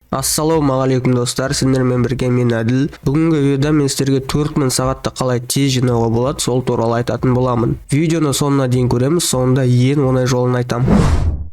Ассалаумағалейкум достар, сіздермен бірге мен Әділ. Бүгінгі видеода мен сіздерге 4000 сағатты қалай тез жинауға болады, сол туралы айтатын боламын. Видеоны соңына дейін көреміз, соңында ең оңай жолын айтамын.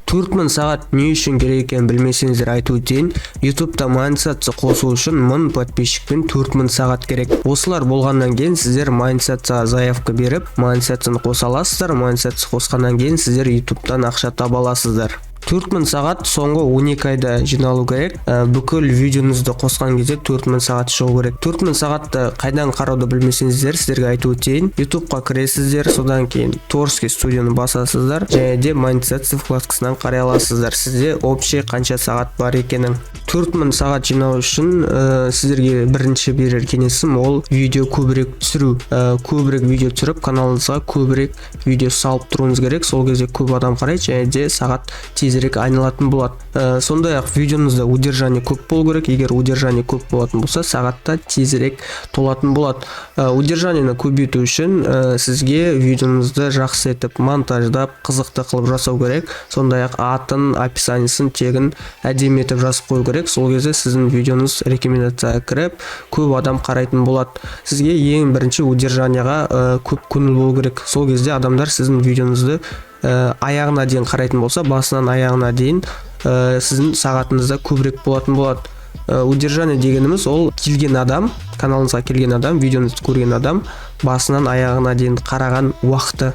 4000 сағат не үшін керек екенін білмесеңіздер айтып өтейін. YouTube'да монетизация қосу үшін 1000 подписчикпен 4000 сағат керек. Осылар болғаннан кейін сіздер монетизацияға заявка беріп, монетизацияны қоса аласыздар. Монетизация қосқаннан кейін сіздер YouTube'дан ақша таба аласыздар. 4000 сағат соңғы 12 айда жиналу керек. Бүкіл видеоңызды қосқан кезде 4000 сағат шығу керек. 4000 сағатты қайдан қарауды білмесеңіздер, сіздерге айтып өтейін. YouTube'қа кіресіздер, содан кейін Творческий студияны басасыздар, және де монетизация вкладкасынан қарай аласыздар. Сізде общий қанша сағат бар екенін. 4000 сағат жинау үшін сіздерге бірінші берер кеңесім ол видео көбірек түсіру. Көбірек видео түсіріп, каналыңызға көбірек видео салып тұруыңыз керек. Сол кезде көп адам қарайды, және де сағат тезірек айналатын болады. Сондай-ақ видеоңызда удержание көп болу керек. Егер удержание көп болатын болса, сағатта тезірек толатын болады. Удержаниені көбейту үшін сізге видеоңызды жақсы етіп монтаждап, қызықты қылып жасау керек. Сондай-ақ атын, описаниесін, тегін әдемі етіп жазып қою керек. Сол кезде сіздің видеоңыз рекомендацияға кіріп, көп адам қарайтын болады. Сізге ең бірінші удержанияға көп көңіл болу керек. Сол кезде адамдар сіздің видеоңызды аяғына дейін қарайтын болса, басынан аяғына дейін сіздің сағатыңызда көбірек болатын болады. Удержание дегеніміз ол келген адам, каналыңызға келген адам, видеоңызды көрген адам басынан аяғына дейін қараған уақыты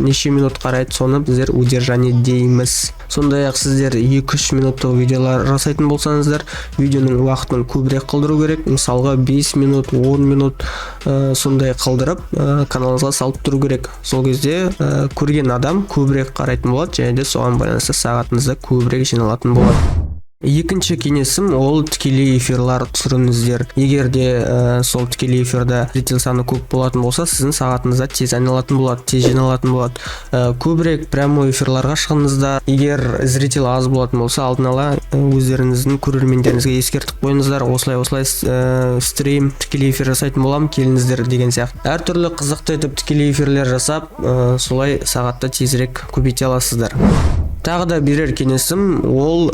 неше минут қарайды, соны біздер удержание дейміз. Сондай-ақ сіздер 2-3 минуттық видеолар жасайтын болсаңыздар, видеоның уақытын көбірек қылдыру керек. Мысалға 5 минут, 10 минут сондай қылдырып каналыңызға салып тұру керек. Сол кезде көрген адам көбірек қарайтын болады, және де соған байланысты сағатыңызда көбірек жиналатын болады. Екінші кеңесім ол тікелей эфирлар түсіріңіздер. Егер де сол тікелей эфирда зритель саны көп болатын болса, сіздің сағатыңызда тез айналатын болады, тез жиналатын болады. Көбірек прямой эфирларға шығыңыздар. Егер зритель аз болатын болса, алдын ала өздеріңіздің көрермендеріңізге ескертіп қойыңыздар. Осылай стрим, тікелей эфир жасайтын боламын, келіңіздер деген сияқты. Әртүрлі қызықты етіп тікелей эфирлер жасап, солай сағатта тезірек көбейте аласыздар. Тағы да берер кеңесім ол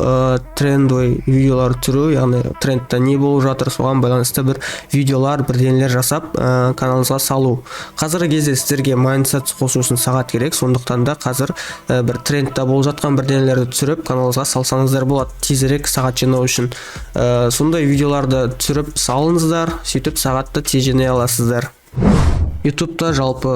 трендовый видеолар түсіру, яғни трендта не болып жатыр, соған байланысты бір видеолар, бірдеңелер жасап каналыңызға салу. Қазіргі кезде сіздерге монетизация қосу үшін сағат керек, сондықтан да қазір бір трендта болып жатқан бірдеңелерді түсіріп каналыңызға салсаңыздар болады, тезірек сағат жинау үшін. Сондай видеоларды түсіріп салыңыздар, сөйтіп сағатты тез жинай аласыздар. YouTube'да жалпы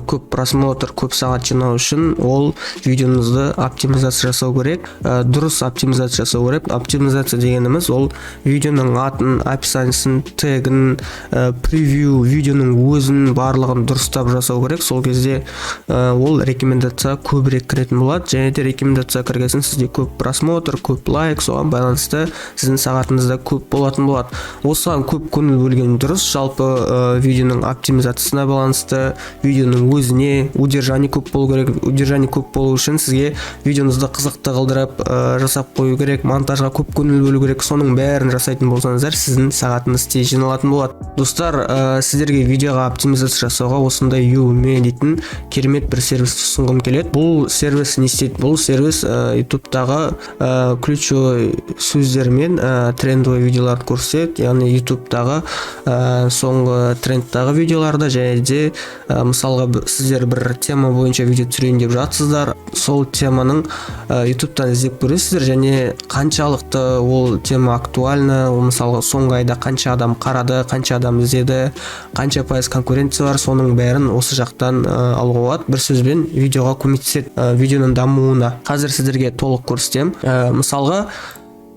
көп просмотр, көп сағат жинау үшін ол видеоңызды оптимизация жасау керек. Дұрыс оптимизация жасау керек. Оптимизация дегеніміз ол видеоның атын, описаниесін, тегін, превью, видеоның өзін барлығын дұрыстап жасау керек. Сол кезде ол рекомендация көбірек кіретін болады. Және де рекомендация кіргесін сізде көп просмотр, көп лайк, соған байланысты сіздің сағатыңызда көп болатын болады. Осыған көп көңіл бөлген дұрыс. Жалпы видеоның оптимизациясына балансты, видеоның өзіне удержание көп болу керек. Удержание көп болу үшін сізге видеоңызды қызықты қылдырып жасап қою керек, монтажға көп көңіл бөлу керек. Соның бәрін жасайтын болсаңыздар, сіздің сағатыңыз тез жиналатын болады. Достар, сіздерге видеоға оптимизация жасауға осындай Udemy дейтін керемет бір сервис ұсынғым келеді. Бұл сервис не істейді? Бұл сервис YouTube'дағы ключевой сөздермен трендовый видеоларды көрсетеді. Яғни YouTube'дағы соңғы трендтағы видеоларды, және де мысалға сіздер бір тема бойынша видео түсірейін деп жатсыздар, сол теманың YouTube'дан іздеп көресіздер, және қаншалықты ол тема актуальны, мысалға соңғы айда қанша адам қарады, қанша адам іздеді, қанша пайыз конкуренция бар, соның бәрін осы жақтан алуға болады. Бір сөзбен видеоға көмектеседі, видеоның дамуына. Қазір сіздерге толық көрсетемін. Мысалға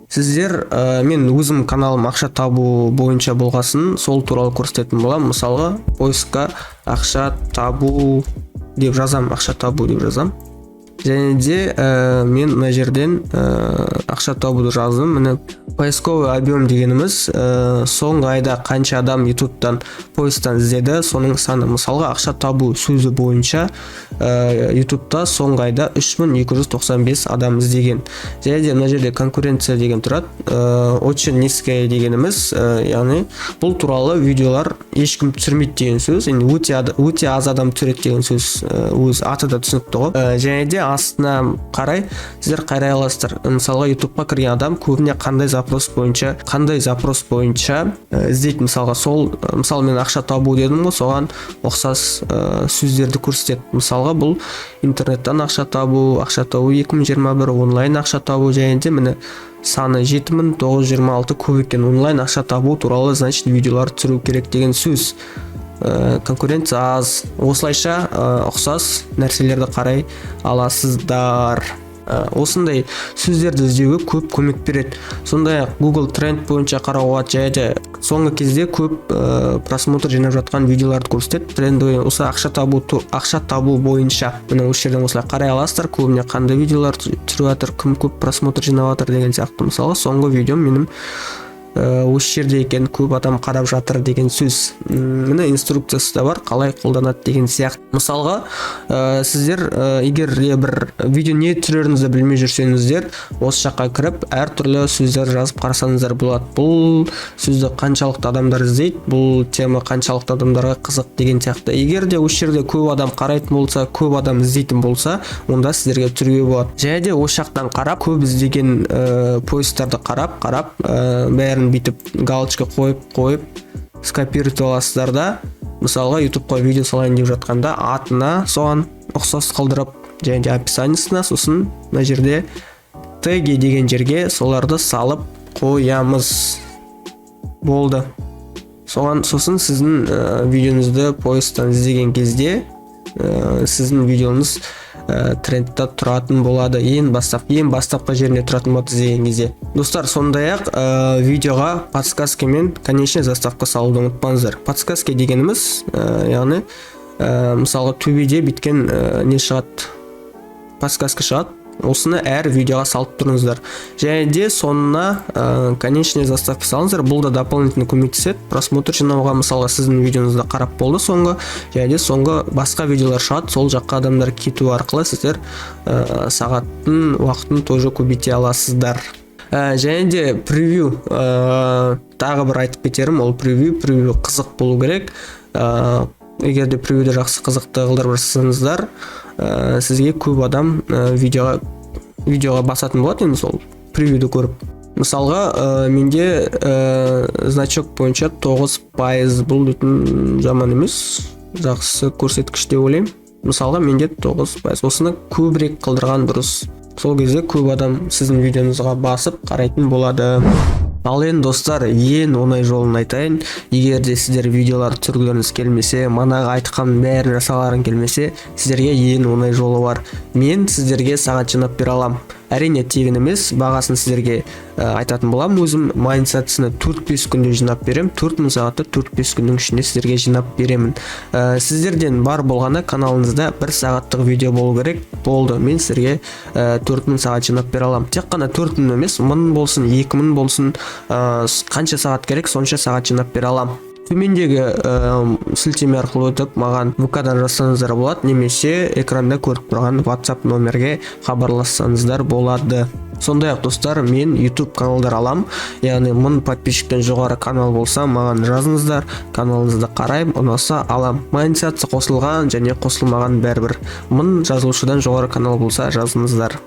сіздер мен өзім каналым ақша табу бойынша болғасын, сол туралы көрсететін боламын. Мысалға поискқа ақша табу деп жазам, және де мен мына жерден ақша табуды жаздым. Міне поисковый объем дегеніміз соңғы айда қанша адам YouTube'дан поисктан іздеді, соның саны. Мысалға ақша табу сөзі бойынша YouTube'да соңғы айда 3295 адам іздеген. Және де мына жерде конкуренция деген тұрады. Очень низкая дегеніміз, яғни бұл туралы видеолар ешкім түсірмейді деген сөз. Өте аз адам түсіреді деген сөз, өз аты да түсінікті ғой. Және де астына қарай сіздер қарай аласыздар. Мысалға YouTube'қа кірген адам көбіне қандай запрос бойынша іздейді. Мысалы мен ақша табу дедім ғой, соған ұқсас сөздерді көрсетеді. Мысалға бұл интернеттен ақша табу 2021, онлайн ақша табу, және де міне саны 7926 көп екен. Онлайн ақша табу туралы, значит, видеолар түсіру керек деген сөз. Конкуренция аз. Осылайша ұқсас нәрселерді қарай аласыздар. Осындай сөздерді іздеуге көп көмек береді. Сондай-ақ Google Тренд бойынша қарауға, және де соңғы кезде көп просмотр жинап жатқан видеоларды көрсетеді. Трендовый осы ақша табу бойынша. Міне осы жерден осылай қарай аласыздар. Көбіне қандай видеолар түсіріп жатыр, кім көп просмотр жинап жатыр деген сияқты. Мысалы, соңғы видеом менің осы жерде екен, көп адам қарап жатыр деген сөз. Міне инструкциясы да бар, қалай қолданады деген сияқты. Мысалға, сіздер егер бір видео не түсіреріңізді білмей жүрсеңіздер, осы жаққа кіріп әртүрлі сөздер жазып қарасаңыздар болады. Бұл сөзді қаншалықты адамдар іздейді, бұл тема қаншалықты адамдарға қызық деген сияқты. Егер де осы жерде көп адам қарайтын болса, көп адам іздейтін болса, онда сіздерге түсіруге болады. Және де осы жақтан қарап, көп іздеген поисттарды қарап, бәрін бүйтіп галочка қойып скопировать аласыздар да. Мысалға, ютубқа видео салайын деп жатқанда атына соған ұқсас қалдырып, және де описаниесіне, сосын мына жерде теги деген жерге соларды салып қоямыз. Болды. Сосын сіздің видеоңызды поисктан іздеген кезде сіздің видеоңыз трендта тұратын болады. Ең бастапқы жерінде тұратын болады іздеген кезде. Достар, сондай-ақ видеоға подсказка мен конечная заставка салуды ұмытпаңыздар. Подсказка дегеніміз, яғни мысалға төбеде біткен не шығады, подсказка шығады. Осыны әр видеоға салып тұрыңыздар. Және де соңына конечная заставка салыңыздар. Бұл да дополнительно көмектеседі просмотр жинауға. Мысалға, сіздің видеоңызды қарап болды соңғы, және де соңғы басқа видеолар шығады. Сол жаққа адамдар кету арқылы сіздер сағаттың уақытын тоже көбейте аласыздар. Және де превью, тағы бір айтып кетерім, ол превью қызық болу керек. Егер де превьюді жақсы қызықты қылдырып жасасаңыздар, сізге көп адам видеоға басатын болады, енді сол превьюді көріп. Мысалға, менде значок бойынша 9%, бұл бүтін жаман емес, жақсы көрсеткіш деп ойлаймын. Мысалға, менде 9%, осыны көбірек қылдырған дұрыс. Сол кезде көп адам сіздің видеоңызға басып қарайтын болады. Ал енді достар, ең оңай жолын айтайын. Егер де сіздер видеолар түсіргілеріңіз келмесе, манағы айтқан бәрін жасаларың келмесе, сіздерге ең оңай жолы бар. Мен сіздерге сағат жинап бере аламын. Әрине тегін емес, бағасын сіздерге айтатын болам. Өзім майндсетсіні 4-5 күнде жинап берем. 4000 сағатты 4-5 күннің ішінде сіздерге жинап беремін. Сіздерден бар болғаны каналыңызда 1 сағаттық видео болу керек. Болды, мен сіздерге 4000 сағат жинап бере аламын. Тек қана 4000 емес, 1000 болсын, 2000 болсын, қанша сағат керек, сонша сағат жинап бере аламын. Төмендегі сілтеме арқылы өтіп маған ВК-дан жазсаңыздар болады, немесе экранда көріп тұрған WhatsApp номерге хабарлассаңыздар болады. Сондай-ақ достар, мен YouTube каналдар алам, яғни 1000 подписчиктен жоғары канал болса, маған жазыңыздар, каналыңызды қарайым, ұнаса алам. Монетизация қосылған және қосылмаған бәрібір. 1000 жазылушыдан жоғары канал болса, жазыңыздар.